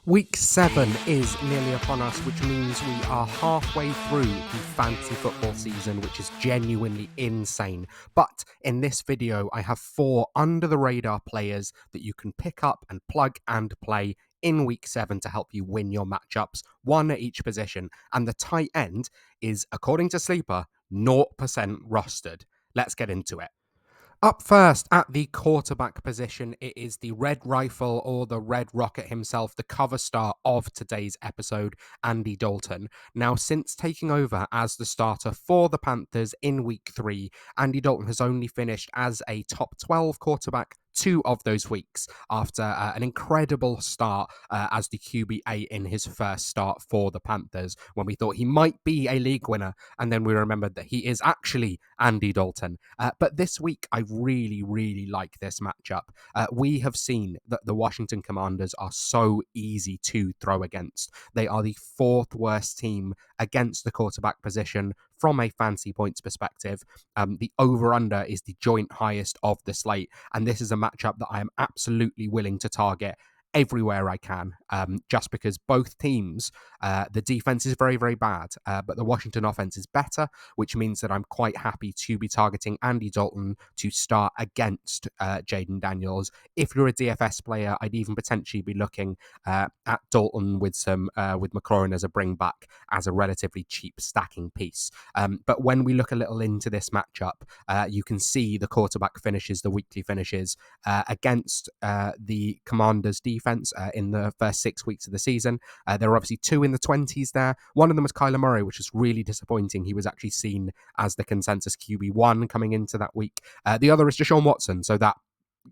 Week 7 is nearly upon us, which means we are halfway through the fantasy football season, which is genuinely insane. But in this video, I have 4 under-the-radar players that you can pick up and plug and play in Week 7 to help you win your matchups, one at each position. And the tight end is, according to Sleeper, 0% rostered. Let's get into it. Up first at the quarterback position, it is the Red Rifle or the Red Rocket himself, the cover star of today's episode, Andy Dalton. Now, since taking over as the starter for the Panthers in week 3, Andy Dalton has only finished as a top 12 quarterback 2 of those weeks after an incredible start as the QB8 in his first start for the Panthers, when we thought he might be a league winner, and then we remembered that he is actually Andy Dalton. But this week, I really like this matchup. We have seen that the Washington Commanders are so easy to throw against. They are the 4th worst team against the quarterback position from a fantasy points perspective. The over-under is the joint highest of the slate, and this is a matchup that I am absolutely willing to target everywhere I can, just because both teams, the defense is very bad, but the Washington offense is better, which means that I'm quite happy to be targeting Andy Dalton to start against Jaden Daniels. If you're a DFS player, I'd even potentially be looking at Dalton with McLaurin as a bring back as a relatively cheap stacking piece. But when we look a little into this matchup, you can see the quarterback finishes, the weekly finishes against the Commanders defense in the first 6 weeks of the season. There are obviously 2 in the 20s there. One of them was Kyler Murray, which is really disappointing. He was actually seen as the consensus QB1 coming into that week. The other is Deshaun Watson, so that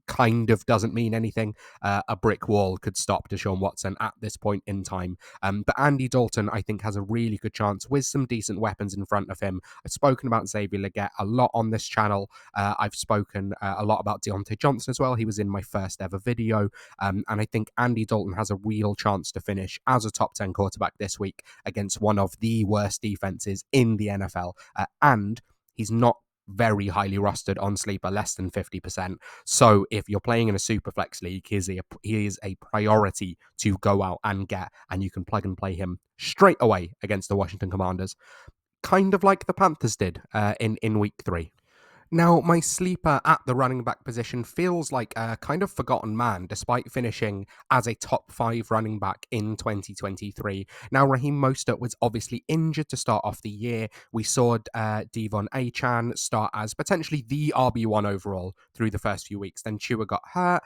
kind of doesn't mean anything. A brick wall could stop Deshaun Watson at this point in time. But Andy Dalton, I think, has a really good chance with some decent weapons in front of him. I've spoken about Xavier Legette a lot on this channel. I've spoken a lot about Deontay Johnson as well. He was in my first ever video. And I think Andy Dalton has a real chance to finish as a top 10 quarterback this week against one of the worst defenses in the NFL. And he's not very highly rostered on Sleeper, less than 50%. So if you're playing in a super flex league, he is a priority to go out and get, and you can plug and play him straight away against the Washington Commanders, kind of like the Panthers did in week 3. Now, my sleeper at the running back position feels like a kind of forgotten man, despite finishing as a top 5 running back in 2023. Now, Raheem Mostert was obviously injured to start off the year. We saw Devon Achane start as potentially the RB1 overall through the first few weeks. Then Tua got hurt.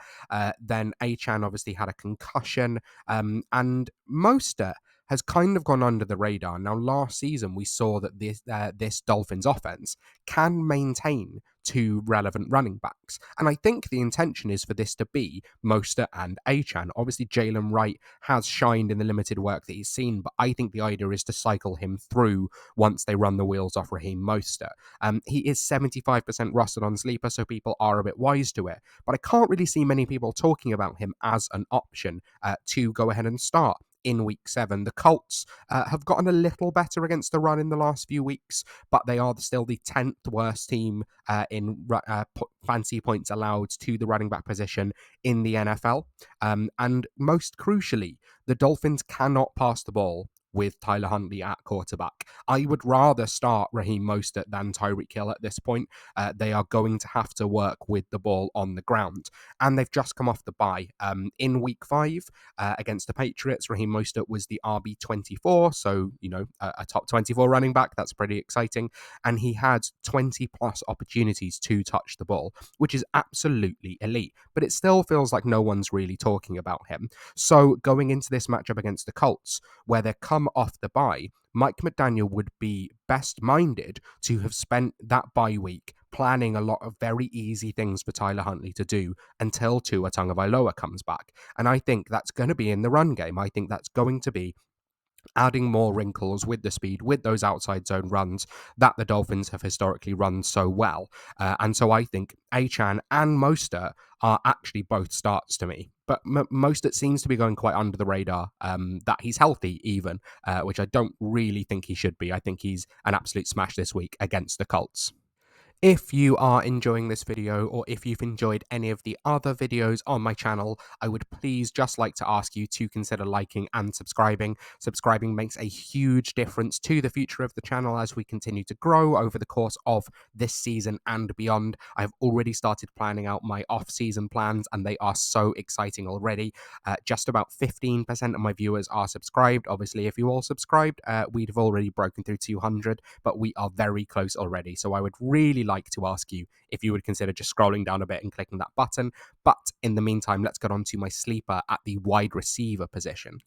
Then Achane obviously had a concussion. And Mostert has kind of gone under the radar. Now, last season, we saw that this Dolphins offense can maintain 2 relevant running backs. And I think the intention is for this to be Mostert and Achane. Obviously, Jalen Wright has shined in the limited work that he's seen, but I think the idea is to cycle him through once they run the wheels off Raheem Mostert. He is 75% rostered on Sleeper, so people are a bit wise to it. But I can't really see many people talking about him as an option to go ahead and start in week 7. The Colts have gotten a little better against the run in the last few weeks, but they are still the 10th worst team in fantasy points allowed to the running back position in the NFL. And most crucially, the Dolphins cannot pass the ball with Tyler Huntley at quarterback. I would rather start Raheem Mostert than Tyreek Hill at this point. They are going to have to work with the ball on the ground. And they've just come off the bye. In week 5 against the Patriots, Raheem Mostert was the RB24, so, a top 24 running back. That's pretty exciting. And he had 20 plus opportunities to touch the ball, which is absolutely elite. But it still feels like no one's really talking about him. So going into this matchup against the Colts, where they're come off the bye, Mike McDaniel would be best minded to have spent that bye week planning a lot of very easy things for Tyler Huntley to do until Tua Tagovailoa comes back. And I think that's going to be in the run game. I think that's going to be adding more wrinkles with the speed, with those outside zone runs that the Dolphins have historically run so well. And so I think Achane and Mostert are actually both starts to me. But Mostert seems to be going quite under the radar, that he's healthy even, which I don't really think he should be. I think he's an absolute smash this week against the Colts. If you are enjoying this video, or if you've enjoyed any of the other videos on my channel, I would please just like to ask you to consider liking and subscribing. Subscribing makes a huge difference to the future of the channel as we continue to grow over the course of this season and beyond. I've already started planning out my off-season plans, and they are so exciting already. Just about 15% of my viewers are subscribed. Obviously, if you all subscribed, we'd have already broken through 200, but we are very close already. So I would really like to ask you if you would consider just scrolling down a bit and clicking that button. But in the meantime, let's get on to my sleeper at the wide receiver position.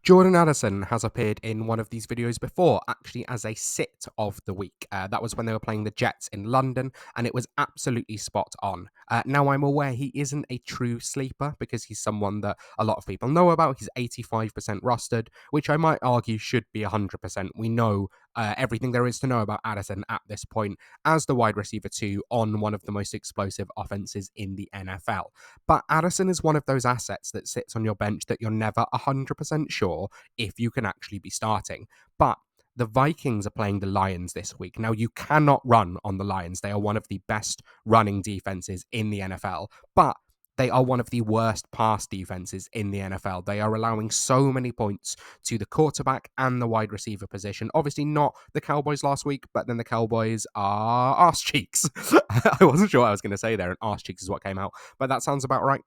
Jordan Addison has appeared in one of these videos before, actually as a sit of the week. That was when they were playing the Jets in London, and it was absolutely spot on. Now, I'm aware he isn't a true sleeper because he's someone that a lot of people know about. He's 85% rostered, which I might argue should be 100%. We know everything there is to know about Addison at this point as the wide receiver 2 on one of the most explosive offenses in the NFL. But Addison is one of those assets that sits on your bench that you're never 100% sure if you can actually be starting. But the Vikings are playing the Lions this week. Now, you cannot run on the Lions. They are one of the best running defenses in the NFL, but they are one of the worst pass defenses in the NFL. They are allowing so many points to the quarterback and the wide receiver position. Obviously, not the Cowboys last week, but then the Cowboys are arse cheeks. I wasn't sure what I was going to say there, and arse cheeks is what came out, but that sounds about right.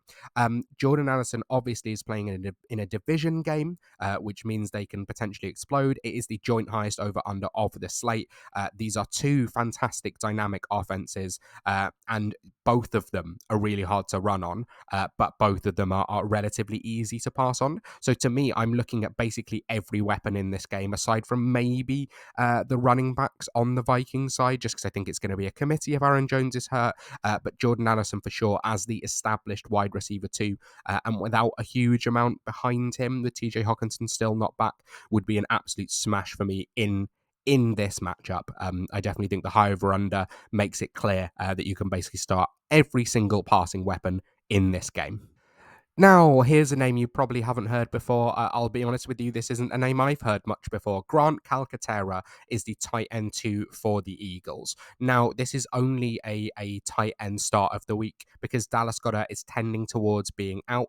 Jordan Addison obviously is playing in a division game, which means they can potentially explode. It is the joint highest over-under of the slate. These are two fantastic dynamic offenses, and both of them are really hard to run on, but both of them are relatively easy to pass on. So to me, I'm looking at basically every weapon in this game, aside from maybe the running backs on the Vikings side, just because I think it's going to be a committee if Aaron Jones is hurt. But Jordan Addison for sure as the established wide receiver 2, and without a huge amount behind him, with TJ Hockenson still not back, would be an absolute smash for me in this matchup. I definitely think the high over under makes it clear that you can basically start every single passing weapon in this game. Now, here's a name you probably haven't heard before. I'll be honest with you, this isn't a name I've heard much before. Grant Calcaterra is the tight end 2 for the Eagles. Now, this is only a tight end start of the week because Dallas Goedert is tending towards being out.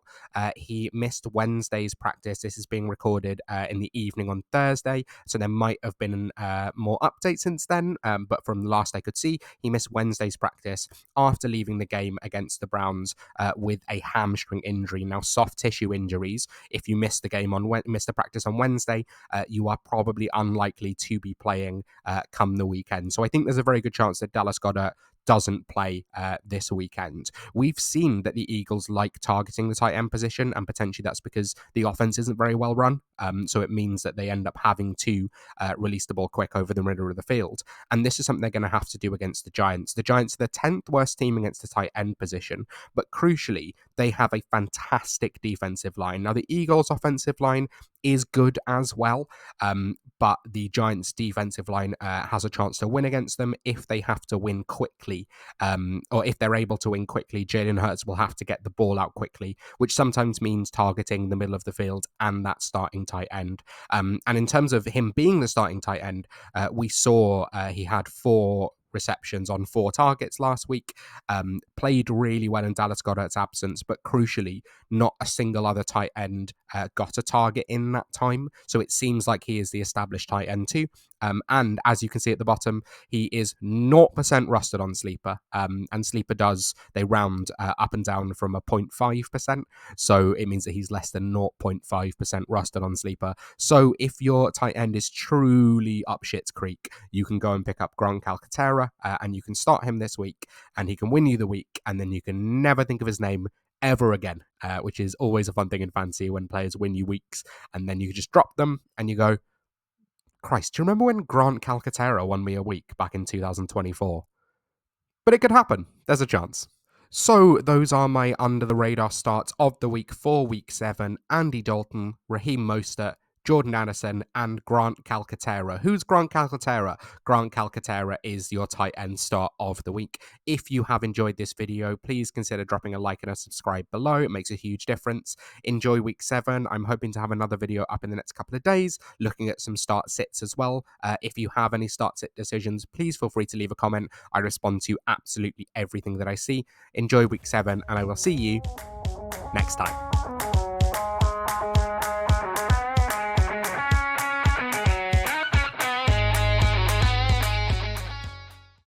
He missed Wednesday's practice. This is being recorded in the evening on Thursday, so there might have been more updates since then. But from the last I could see, he missed Wednesday's practice after leaving the game against the Browns with a hamstring injury. Now, soft tissue injuries, if you miss the game miss the practice on Wednesday, you are probably unlikely to be playing come the weekend. So I think there's a very good chance that Dallas Goedert doesn't play this weekend. We've seen that the Eagles like targeting the tight end position, and potentially that's because the offense isn't very well run. So it means that they end up having to release the ball quick over the middle of the field. And this is something they're going to have to do against the Giants. The Giants are the 10th worst team against the tight end position, but crucially, they have a fantastic defensive line. Now, the Eagles' offensive line is good as well, but the Giants' defensive line has a chance to win against them if they have to win quickly, or if they're able to win quickly. Jalen Hurts will have to get the ball out quickly, which sometimes means targeting the middle of the field and that starting tight end. And in terms of him being the starting tight end, we saw he had 4 receptions on 4 targets last week, played really well in Dallas Goedert's absence, but crucially, not a single other tight end got a target in that time. So it seems like he is the established tight end too. And as you can see at the bottom, he is 0% rusted on Sleeper. And Sleeper they round up and down from a 0.5%. So it means that he's less than 0.5% rusted on Sleeper. So if your tight end is truly up shit's creek, you can go and pick up Grant Calcaterra and you can start him this week and he can win you the week, and then you can never think of his name ever again, which is always a fun thing in fantasy when players win you weeks and then you just drop them and you go, Christ, do you remember when Grant Calcaterra won me a week back in 2024? But it could happen. There's a chance. So those are my under the radar starts of the week for week 7. Andy Dalton, Raheem Mostert, Jordan Addison, and Grant Calcaterra. Who's Grant Calcaterra? Grant Calcaterra is your tight end start of the week. If you have enjoyed this video, please consider dropping a like and a subscribe below. It makes a huge difference. Enjoy week 7. I'm hoping to have another video up in the next couple of days, looking at some start sits as well. If you have any start sit decisions, please feel free to leave a comment. I respond to absolutely everything that I see. Enjoy week 7, and I will see you next time.